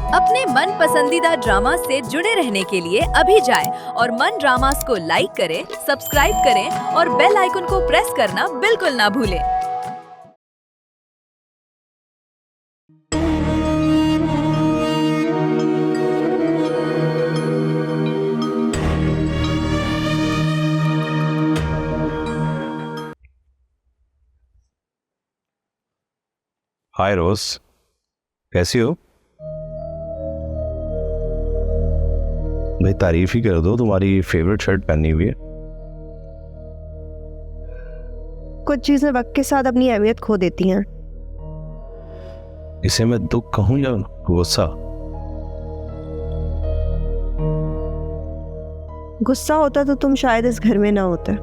अपने मन पसंदीदा ड्रामा से जुड़े रहने के लिए अभी जाएं और मन ड्रामास को लाइक करें, सब्सक्राइब करें और बेल आइकन को प्रेस करना बिल्कुल ना भूलें। हाय रोज, कैसी हो? भाई तारीफ ही कर दो, तुम्हारी फेवरेट शर्ट पहनी हुई है। कुछ चीजें वक्त के साथ अपनी अहमियत खो देती हैं। इसे मैं दुख कहूं या गुस्सा? गुस्सा होता तो तुम शायद इस घर में ना होते।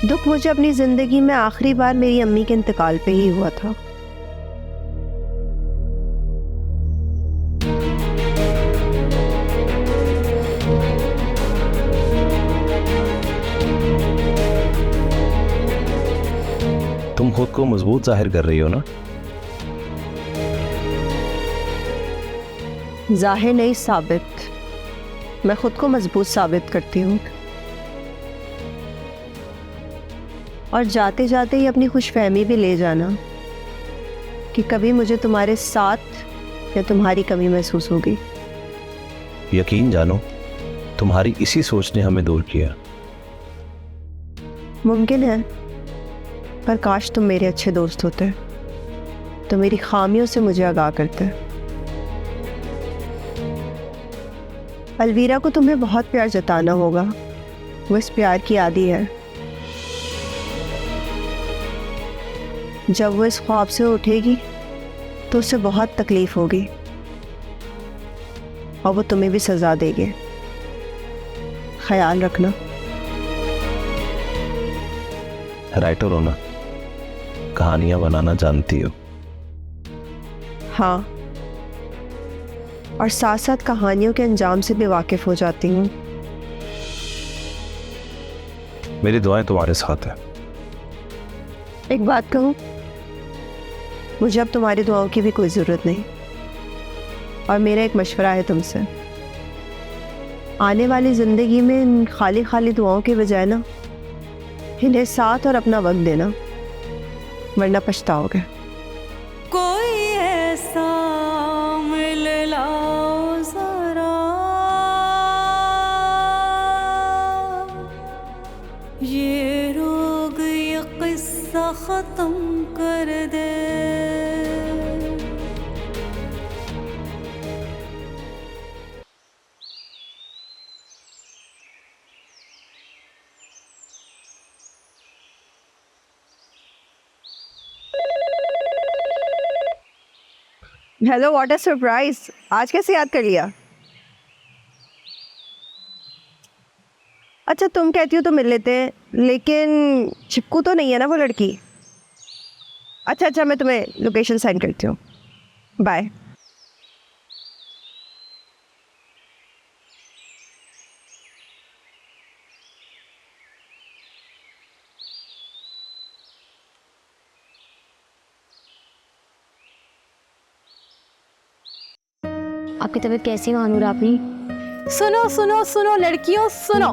दुख मुझे अपनी जिंदगी में आखिरी बार मेरी अम्मी के इंतकाल पे ही हुआ था। तुम खुद को मजबूत जाहिर कर रही हो ना? जाहिर नहीं, साबित। मैं खुद को मजबूत साबित करती हूँ। और जाते जाते ही अपनी खुशफहमी भी ले जाना कि कभी मुझे तुम्हारे साथ या तुम्हारी कमी महसूस होगी। यकीन जानो, तुम्हारी इसी सोच ने हमें दूर किया। मुमकिन है, पर काश तुम मेरे अच्छे दोस्त होते तो मेरी खामियों से मुझे आगाह करते। अलवीरा को तुम्हें बहुत प्यार जताना होगा, वो इस प्यार की आदी है। जब वो इस ख्वाब से उठेगी तो उसे बहुत तकलीफ होगी और वो तुम्हें भी सजा देगी। ख्याल रखना। राइटर हो ना, कहानियां बनाना जानती हो। हाँ, और साथ साथ कहानियों के अंजाम से भी वाकिफ हो जाती हूँ। मेरी दुआएं तुम्हारे साथ है। एक बात कहूँ, मुझे अब तुम्हारी दुआओं की भी कोई ज़रूरत नहीं। और मेरा एक मशवरा है तुमसे, आने वाली ज़िंदगी में इन खाली खाली दुआओं के बजाय ना इन्हें साथ और अपना वक्त देना, वरना पछताओगे। कोई ऐसा मिल लाओ जरा, ये रोग ये किस्सा खत्म कर दे। Hello, what a surprise! आज कैसे याद कर लिया? अच्छा, तुम कहती हो तो मिल लेते हैं, लेकिन चिपकू तो नहीं है ना वो लड़की? अच्छा, मैं तुम्हें लोकेशन सेंड करती हूँ। बाय। आपकी तबीयत कैसी है मानूर आपनी? सुनो सुनो सुनो लड़कियों, सुनो।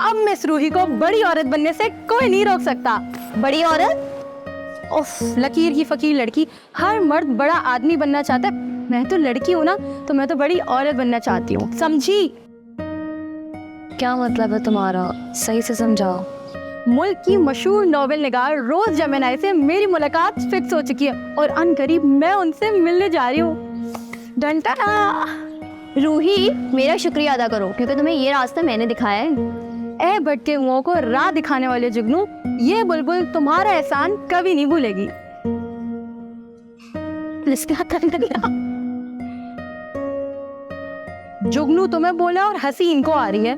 अब मिस रूही को बड़ी औरत बनने से कोई नहीं रोक सकता। बड़ी औरत? उफ, लकीर की फकीर लड़की। हर मर्द बड़ा आदमी बनना चाहता है। मैं तो लड़की हूँ ना, तो मैं तो बड़ी औरत बनना चाहती हूँ, समझी? क्या मतलब है तुम्हारा? सही से समझाओ। मुल्क की मशहूर नोवेल निगार रोज जमेनाई से मेरी मुलाकात फिक्स हो चुकी है और अनकरीब मैं उनसे मिलने जा रही हूँ। डंटा। रूही, मेरा शुक्रिया अदा करो क्योंकि तुम्हें ये रास्ता मैंने दिखाया है। ए भटके मुँहों को राह दिखाने वाले जुगनू, ये बुलबुल तुम्हारा एहसान कभी नहीं भूलेगी। जुगनू तुम्हें बोला और हंसी इनको आ रही है।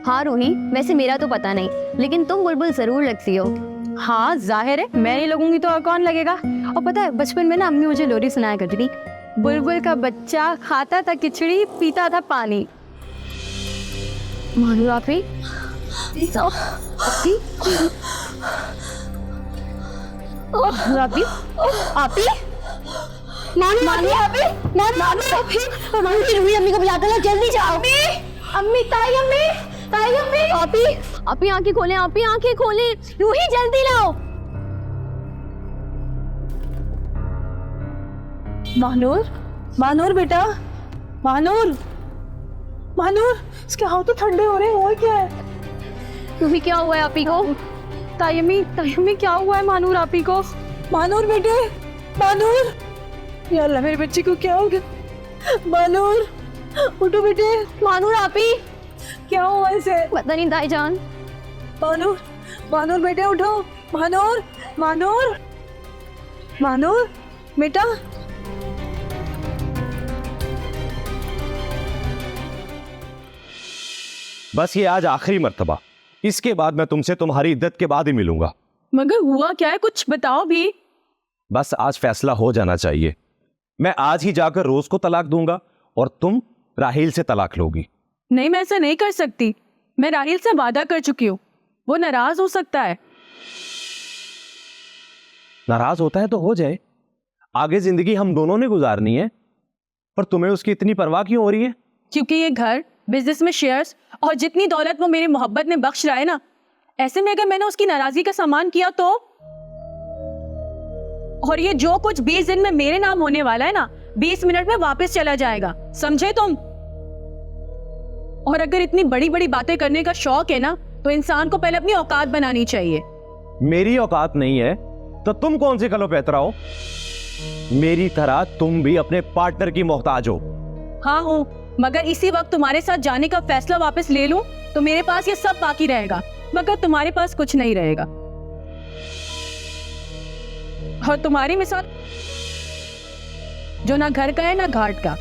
हाँ रूही, वैसे मेरा तो पता नहीं, लेकिन तुम बुलबुल जरूर लगती हो। हाँ जाहिर है, मैं नहीं लगूंगी तो और कौन लगेगा। और पता है, बचपन में ना अम्मी मुझे लोरी सुनाया करती थी। बुलबुल का बच्चा खाता था खिचड़ी, पीता था पानी। मानूर आपी, आपी आपी नानी नानी आपी नानी आपी नानी रूही अम्मी को बुलाते ना, जल्दी जाओ। अम्मी ताई अम्मी आपी आपी आंखें खोलें, आपी आंखें खोलें, रूही जल्दी लाओ। मानूर बेटा, मानूर इसके हाथ तो ठंडे हो रहे हैं, और क्या है? रूही क्या हुआ है आपी को? ताई अम्मी क्या हुआ है मानूर आपी को? मानूर बेटे, मानूर, या अल्लाह मेरे बच्चे को क्या हो गया? मानूर उठो बेटे। मानूर आपी क्या हुआ इसे? पता नहीं ताई जान। मानूर बेटे उठो। मानूर बेटा। बस ये आज आखिरी मर्तबा, इसके बाद मैं तुमसे तुम्हारी इद्दत के बाद ही मिलूंगा। मगर हुआ क्या है, कुछ बताओ भी। बस आज फैसला हो जाना चाहिए। मैं आज ही जाकर रोज को तलाक दूंगा और तुम राहील से तलाक लोगी। नहीं, मैं ऐसा नहीं कर सकती। मैं राहील से वादा कर चुकी हूँ, वो नाराज हो सकता है। नाराज होता है तो हो जाए, आगे जिंदगी हम दोनों ने गुजारनी है। पर तुम्हें उसकी इतनी परवाह क्यों हो रही है? क्योंकि ये घर, बिजनेस में शेयर्स और जितनी दौलत वो मेरी मोहब्बत में बख्श रहा है ना, ऐसे में अगर मैंने उसकी नाराजगी का सामान किया तो, और ये जो कुछ 20 दिन में मेरे नाम होने वाला है ना, 20 मिनट में वापस चला जाएगा, समझे तुम? और अगर इतनी बड़ी बड़ी बातें करने का शौक है ना, तो इंसान को पहले अपनी औकात बनानी चाहिए। मेरी औकात नहीं है तो तुम कौन सी कलो पैतरा हो? मेरी तरह तुम भी अपने पार्टनर की मोहताज हो। हाँ हूँ, मगर इसी वक्त तुम्हारे साथ जाने का फैसला वापस ले लूं तो मेरे पास ये सब बाकी रहेगा, मगर तुम्हारे पास कुछ नहीं रहेगा। और तुम्हारी मिसाल जो ना घर का है ना घाट का।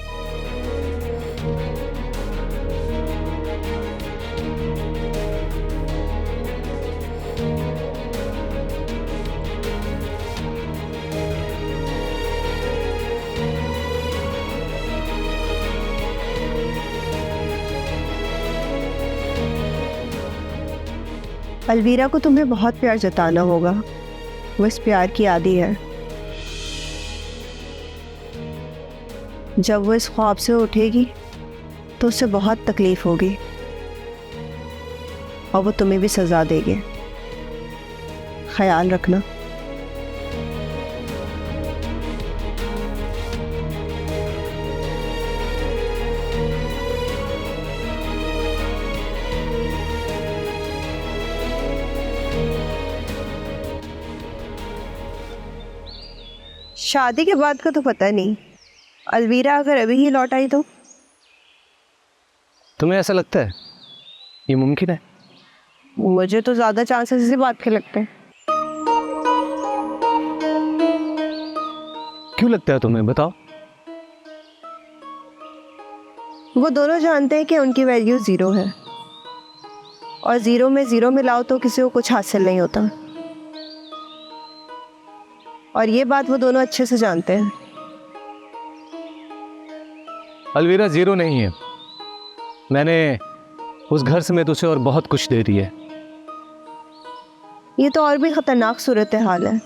अलवीरा को तुम्हें बहुत प्यार जताना होगा, वो इस प्यार की आदी है। जब वो इस ख्वाब से उठेगी तो उसे बहुत तकलीफ होगी और वो तुम्हें भी सजा देगी, ख्याल रखना। शादी के बाद का तो पता नहीं, अलवीरा अगर अभी ही लौट आई तो? तुम्हें ऐसा लगता है ये मुमकिन है? मुझे तो ज्यादा चांसेस इसी बात के लगते हैं। क्यों लगता है तुम्हें, बताओ। वो दोनों जानते हैं कि उनकी वैल्यू 0 है, और 0 में 0 मिलाओ तो किसी को कुछ हासिल नहीं होता, और ये बात वो दोनों अच्छे से जानते हैं। अलवीरा 0 नहीं है। मैंने उस घर समेत उसे और बहुत कुछ दे दिया है। ये तो और भी खतरनाक सूरत हाल है,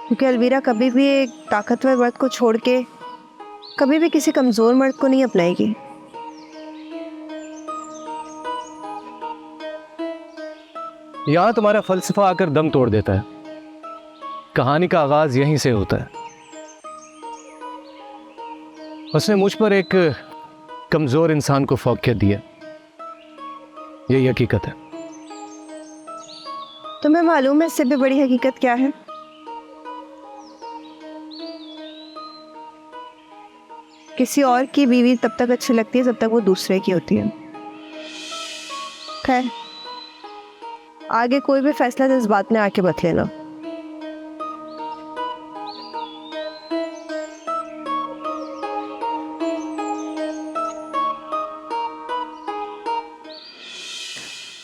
क्योंकि अलवीरा कभी भी एक ताकतवर मर्द को छोड़ के कभी भी किसी कमजोर मर्द को नहीं अपनाएगी। यहां तुम्हारा फलसफा आकर दम तोड़ देता है। कहानी का आगाज यहीं से होता है। उसने मुझ पर एक कमजोर इंसान को फौकियत दिया, यही हकीकत है। तुम्हें मालूम है इससे भी बड़ी हकीकत क्या है? किसी और की बीवी तब तक अच्छी लगती है जब तक वो दूसरे की होती है। खैर, आगे कोई भी फैसला इस बात में आके मत लेना।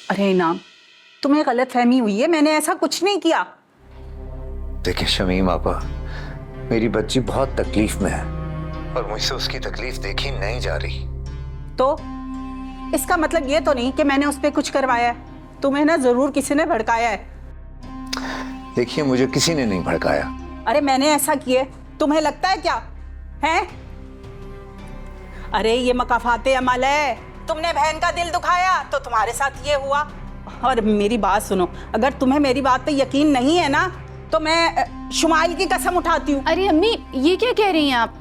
अरे इनाम, तुम्हें गलत फहमी हुई है, मैंने ऐसा कुछ नहीं किया। देखिए शमीम आपा, मेरी बच्ची बहुत तकलीफ में है और मुझसे उसकी तकलीफ देखी नहीं जा रही। तो इसका मतलब ये तो नहीं कि मैंने उस पर कुछ करवाया है। तुम्हें ना जरूर किसी ने भड़काया है। देखिए, मुझे किसी ने नहीं भड़काया। अरे मैंने ऐसा किया, तुम्हें लगता है क्या है? अरे ये मकाफाते अमल है। तुमने बहन का दिल दुखाया तो तुम्हारे साथ ये हुआ। और मेरी बात सुनो, अगर तुम्हें मेरी बात पे यकीन नहीं है ना तो मैं शुमाइल की कसम उठाती हूँ। अरे अम्मी, ये क्या कह रही हैं आप?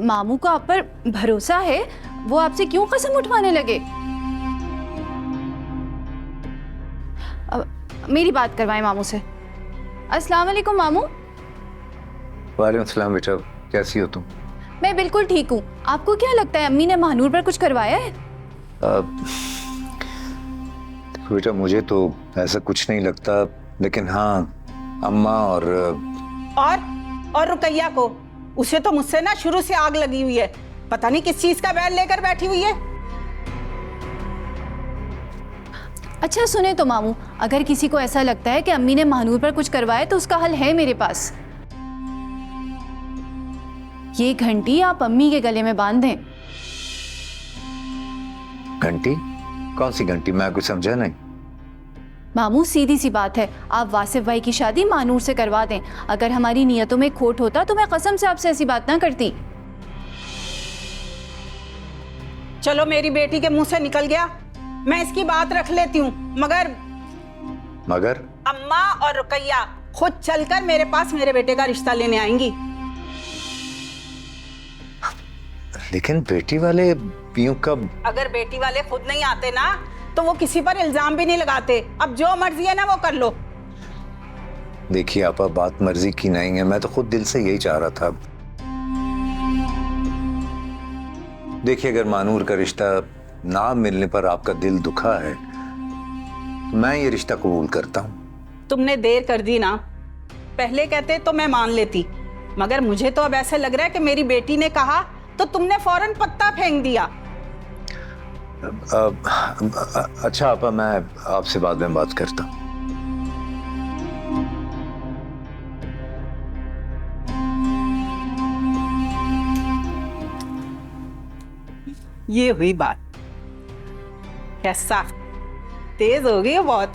मामू को आप पर भरोसा है, वो आपसे क्यों कसम उठवाने लगे? मेरी बात करवाएं मामू से। अस्सलाम वालेकुम मामू। वालेकुम सलाम बेटा, कैसी हो तुम? मैं बिल्कुल ठीक हूँ। आपको क्या लगता है अम्मी ने महानूर पर कुछ करवाया है? बेटा, मुझे तो ऐसा कुछ नहीं लगता, लेकिन हाँ, अम्मा और रुकैया को, उसे तो मुझसे ना शुरू से आग लगी हुई है। पता नहीं किस चीज का बैल लेकर बैठी हुई है। अच्छा सुने तो मामू, अगर किसी को ऐसा लगता है कि अम्मी ने महानूर पर कुछ करवाया तो उसका हल है मेरे पास। ये घंटी आप अम्मी के गले में बांध दें। घंटी? कौन सी घंटी? मैं कुछ समझा नहीं। मामू सीधी सी बात है, आप वासिफ भाई की शादी महानूर से करवा दें। अगर हमारी नियतों में खोट होता तो मैं कसम से आपसे ऐसी बात ना करती। चलो, मेरी बेटी के मुंह से निकल गया, मैं इसकी बात रख लेती हूँ। मगर अम्मा और रुकैया खुद चलकर मेरे पास मेरे बेटे का रिश्ता लेने आएंगी। लेकिन बेटी वाले यूं कब? अगर बेटी वाले खुद नहीं आते ना तो वो किसी पर इल्जाम भी नहीं लगाते। अब जो मर्जी है ना वो कर लो। देखिए आपा, बात मर्जी की नहीं है, मैं तो खुद दिल से यही चाह रहा था। देखिए, अगर मानूर का रिश्ता ना मिलने पर आपका दिल दुखा है तो मैं ये रिश्ता कबूल करता हूँ। तुमने देर कर दी ना, पहले कहते तो मैं मान लेती, मगर मुझे तो अब ऐसे लग रहा है कि मेरी बेटी ने कहा तो तुमने फौरन पत्ता फेंक दिया। अच्छा आपा, मैं आपसे बाद में बात करता हूँ। ये हुई बात। कैसा तेज हो गई है बहुत।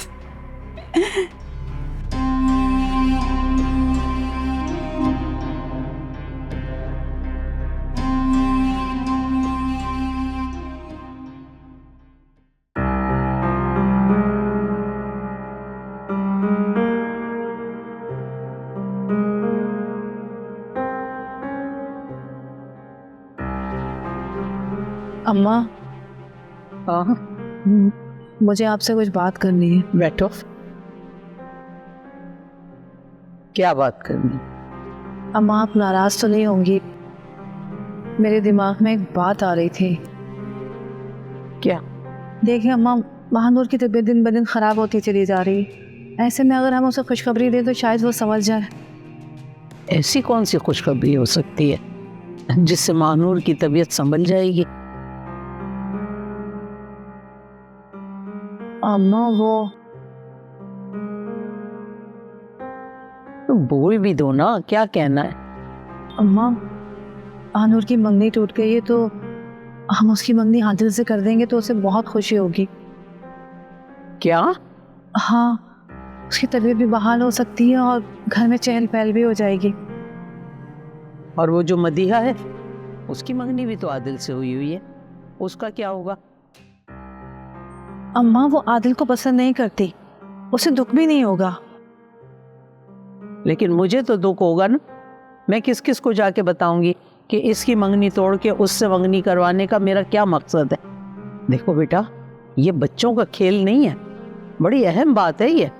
अम्मा, हाँ मुझे आपसे कुछ बात करनी है। बैठो। क्या बात करनी? अम्मा, आप नाराज तो नहीं होंगी? मेरे दिमाग में एक बात आ रही थी। क्या? देखिए अम्मा, महानूर की तबीयत दिन ब दिन खराब होती चली जा रही है। ऐसे में अगर हम उसे खुशखबरी दें तो शायद वो समझ जाए। ऐसी कौन सी खुशखबरी हो सकती है जिससे महानूर की तबीयत संभल जाएगी? अम्मा, वो तो बोल भी दो ना, क्या कहना है? अम्मा, महानूर की मंगनी टूट गई है तो हम उसकी मंगनी आदिल से कर देंगे तो उसे बहुत खुशी होगी। क्या? हाँ, उसकी तबीयत भी बहाल हो सकती है और घर में चहल पहल भी हो जाएगी। और वो जो मदीहा है, उसकी मंगनी भी तो आदिल से हुई है, उसका क्या होगा? अम्मा, वो आदिल को पसंद नहीं करती, उसे दुख भी नहीं होगा। लेकिन मुझे तो दुख होगा ना। मैं किस किस को जाके बताऊंगी कि इसकी मंगनी तोड़ के उससे मंगनी करवाने का मेरा क्या मकसद है? देखो बेटा, ये बच्चों का खेल नहीं है, बड़ी अहम बात है ये।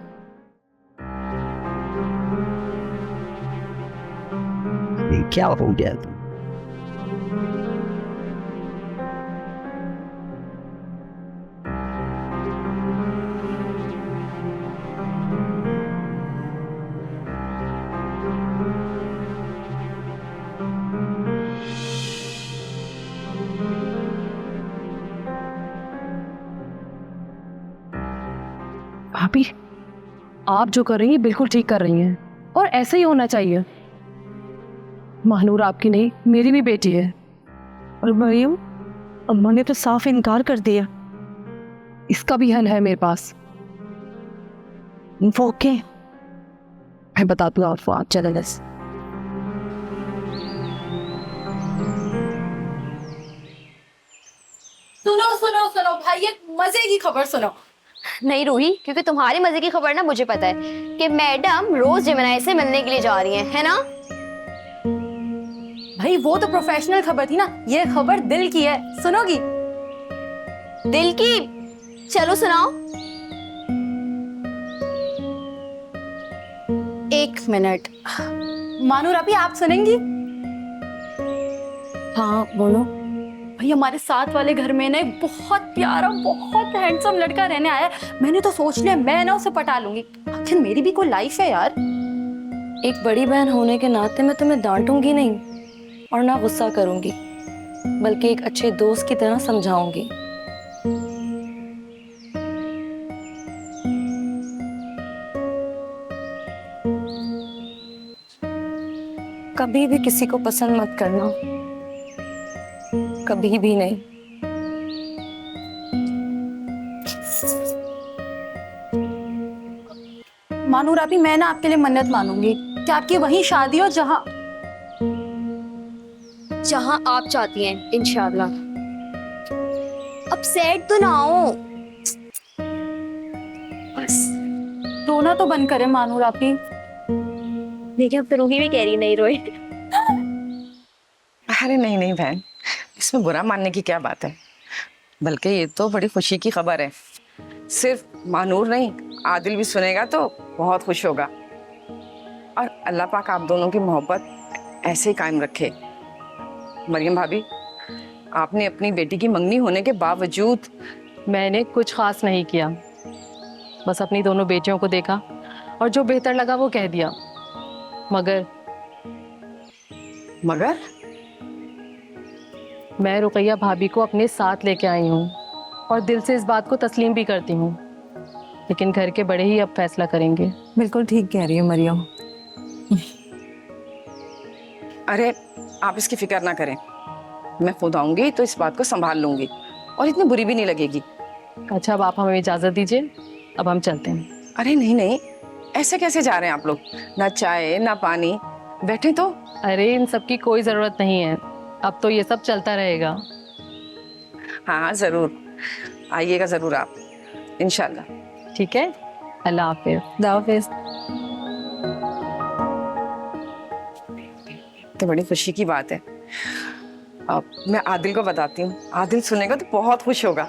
क्या हो गया तुम? भाभी, आप जो कर रही हैं बिल्कुल ठीक कर रही हैं और ऐसे ही होना चाहिए। महानूर आपकी नहीं, मेरी भी बेटी है। और मरियम, अम्मा ने तो साफ इनकार कर दिया। इसका भी हल है मेरे पास। वो क्या? मैं बताती हूँ आपको, आप चले बस। सुनो सुनो सुनो भाई, एक मजे की खबर सुनो। नहीं रूही, क्योंकि तुम्हारी मजे की खबर ना मुझे पता है कि मैडम रोज जेमिनी से मिलने के लिए जा रही है ना? भाई वो तो प्रोफेशनल खबर थी ना, ये खबर दिल की है, सुनोगी? दिल की? चलो सुनाओ। 1 मिनट। मानूर अभी आप सुनेंगी? हाँ बोलो। भाई हमारे साथ वाले घर में ना एक बहुत प्यारा बहुत हैंडसम लड़का रहने आया है। मैंने तो सोच लिया मैं ना उसे पटा लूंगी। आखिर मेरी भी कोई लाइफ है यार। एक बड़ी बहन होने के नाते मैं तुम्हें डांटूंगी नहीं और ना गुस्सा करूंगी, बल्कि एक अच्छे दोस्त की तरह समझाऊंगी। कभी भी किसी को पसंद मत करना, कभी भी नहीं। मानूर अभी मैं ना आपके लिए मन्नत मानूंगी कि आपकी वही शादी हो जहां आप चाहती हैं, इंशाल्लाह। अब सैड तो ना हो, बस रोना तो बंद करें मानूर आपकी। देखिए अब तो रूही भी कह रही नहीं रोए। अरे नहीं नहीं बहन, इसमें बुरा मानने की क्या बात है, बल्कि ये तो बड़ी खुशी की खबर है। सिर्फ मानूर नहीं, आदिल भी सुनेगा तो बहुत खुश होगा। और अल्लाह पाक आप दोनों की मोहब्बत ऐसे ही कायम रखे। मरियम भाभी, आपने अपनी बेटी की मंगनी होने के बावजूद। मैंने कुछ खास नहीं किया, बस अपनी दोनों बेटियों को देखा और जो बेहतर लगा वो कह दिया। मगर मैं रुकैया भाभी को अपने साथ लेके आई हूँ और दिल से इस बात को तस्लीम भी करती हूँ, लेकिन घर के बड़े ही अब फैसला करेंगे। बिल्कुल ठीक कह रही है मरियम। अरे आप इसकी फिक्र ना करें, मैं खुद आऊंगी तो इस बात को संभाल लूंगी और इतनी बुरी भी नहीं लगेगी। अच्छा अब आप हमें इजाजत दीजिए, अब हम चलते हैं। अरे नहीं नहीं, ऐसे कैसे जा रहे हैं आप लोग? ना चाय ना पानी, बैठे तो। अरे इन सब की कोई जरूरत नहीं है, अब तो ये सब चलता रहेगा। हाँ जरूर आइएगा, जरूर आप, इंशाल्लाह। ठीक है, अल्लाह हाफिज। अल्लाह हाफिज। तो बड़ी खुशी की बात है। अब मैं आदिल को बताती हूँ, आदिल सुनेगा तो बहुत खुश होगा।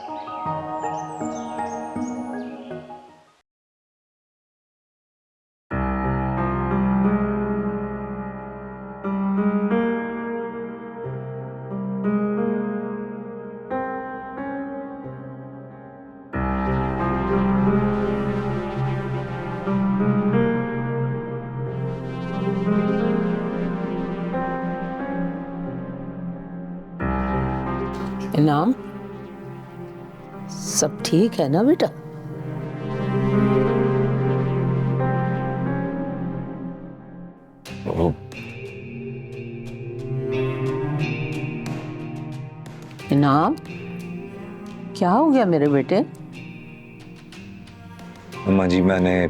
इनाम, सब ठीक है ना बेटा? इनाम, क्या हो गया मेरे बेटे? अम्मा जी, मैंने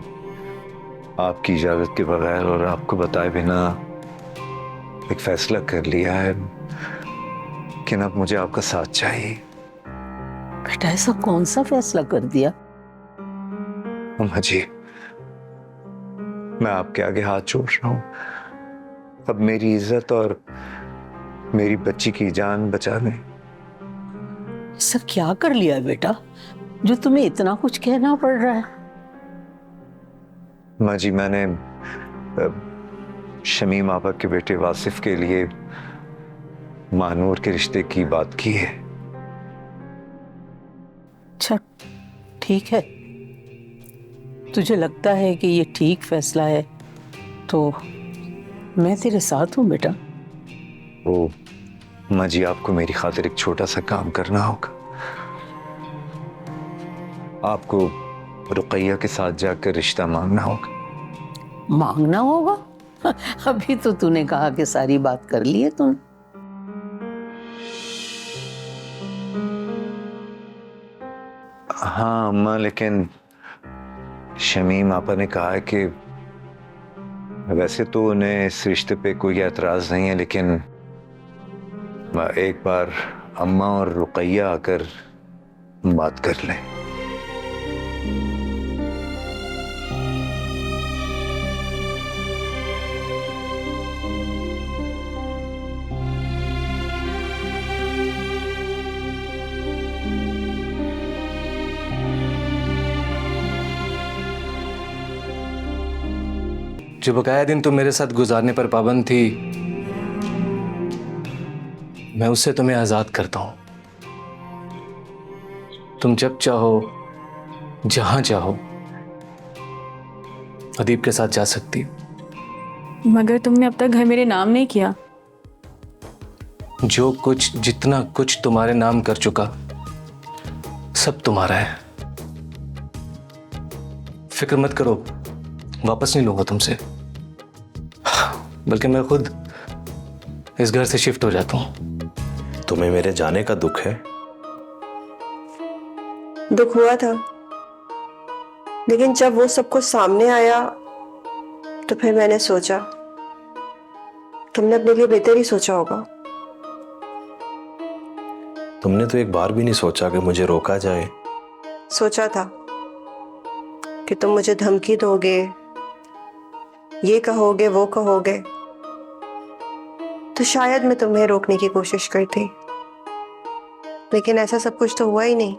आपकी इजाजत के बगैर और आपको बताए बिना एक फैसला कर लिया है कि अब मुझे आपका साथ चाहिए। बेटा ऐसा कौन सा फैसला कर दिया? अम्मा जी, मैं आपके आगे हाथ जोड़ रहा हूं, अब मेरी इज्जत और मेरी बच्ची की जान बचा लें। ऐसा क्या कर लिया है बेटा जो तुम्हें इतना कुछ कहना पड़ रहा है? अम्मा जी, मैंने शमीम आपा के बेटे वासिफ के लिए मानूर के रिश्ते की बात की है। अच्छा ठीक है, तुझे लगता है कि ये ठीक फैसला है तो मैं तेरे साथ हूं बेटा। वो अम्मा जी, आपको मेरी खातिर एक छोटा सा काम करना होगा। आपको रुकैया के साथ जाकर रिश्ता मांगना होगा। मांगना होगा? अभी तो तूने कहा कि सारी बात कर ली है तूने। हाँ अम्मा, लेकिन शमीम आपा ने कहा है कि वैसे तो उन्हें इस रिश्ते पे कोई एतराज नहीं है, लेकिन एक बार अम्मा और रुकैया आकर बात कर लें। जो बकाया दिन तुम मेरे साथ गुजारने पर पाबंद थी, मैं उससे तुम्हें आजाद करता हूं। तुम जब चाहो जहां चाहो अदीब के साथ जा सकती हो। मगर तुमने अब तक घर मेरे नाम नहीं किया। जो कुछ जितना कुछ तुम्हारे नाम कर चुका सब तुम्हारा है। फिक्र मत करो, वापस नहीं लूंगा तुमसे, बल्कि मैं खुद इस घर से शिफ्ट हो जाता हूं। तुम्हें मेरे जाने का दुख है? दुख हुआ था, लेकिन जब वो सब कुछ सामने आया तो फिर मैंने सोचा तुमने अपने लिए बेहतर ही सोचा होगा। तुमने तो एक बार भी नहीं सोचा कि मुझे रोका जाए। सोचा था कि तुम मुझे धमकी दोगे, ये कहोगे वो कहोगे, तो शायद मैं तुम्हें रोकने की कोशिश करती, लेकिन ऐसा सब कुछ तो हुआ ही नहीं।